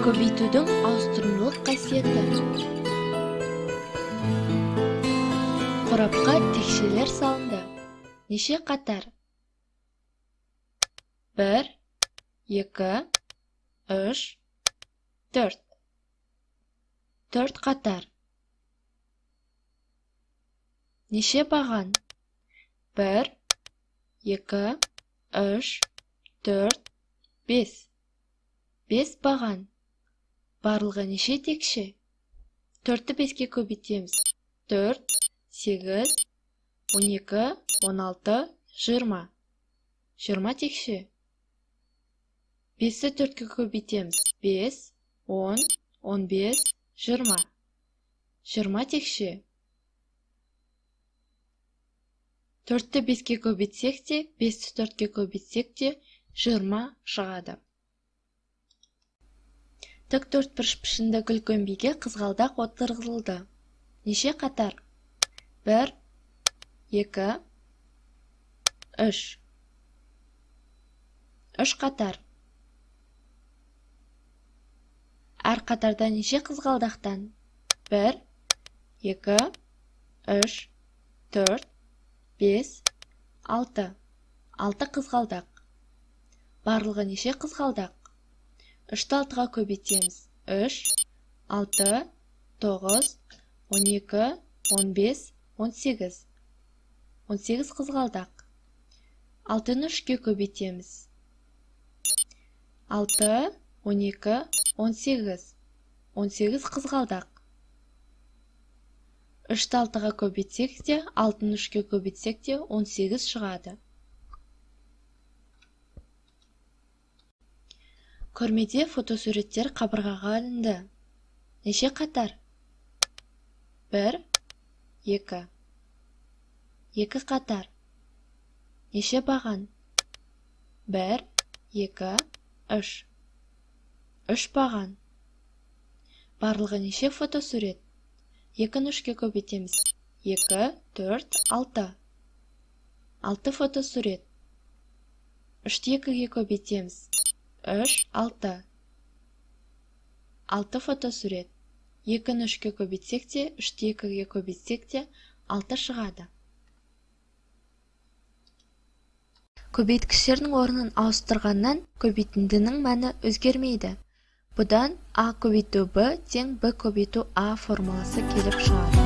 Көбейтудің ауыстырымдылық қасиеті. Қорапқа текшелер салынды. Неше қатар? 1, 2, 3, 4. 4 қатар. Неше баған? 1, 2, 3, 4, 5. 5 баған. Барлығы неше текше? 4-ті 5-ке көбейтеміз. 4, 8, 12, 16, 20. 20 текше. 5-ті 4-ке көбейтеміз. 5, 10, 15, 20. 20 текше. 4-ті 5-ке көбейтсек те, 5-ті 4-ке көбейтсек те 20 шығады. Тік төртбұрыш пішінді гүл көмбеге қызғалдақ отырғызылды. Неше қатар? 1, 2, 3. 3 қатар. Әр қатарда неше қызғалдақтан? 1, 2, 3, 4, 5, 6. 6 қызғалдақ. Барлығы неше қызғалдақ? 3-ті 6-ға көбейтеміз. 3, 6, 9, 12, 15, 18. 18 қызғалдақ. 6-ны 3-ке көбейтеміз. 6, 12, 18. 18 қызғалдақ. 3-ті 6-ға көбейтсек те, 6-ны 3-ке көбейтсек те 18 шығады. Көрмеде фотосуреттер қабырғаға ілінді. Неше қатар? 1, 2. 2 қатар. Неше баған? 1, 2, 3. 3 баған. Барлығы неше фотосурет? 2-ні 3-ке көбейтеміз. 2, 4, 6. 6 фотосурет. 3-ті 2-ге көбейтеміз. 3, 6. 6 фотосурет. 2-ні 3-ке көбейтсек те, 3-ті 2-ге көбейтсек те 6 шығады. Көбейткіштердің орнын ауыстырғаннан көбейтіндінің мәні өзгермейді. Бұдан А көбейту Б тең Б көбейту А формуласы келіп шығады.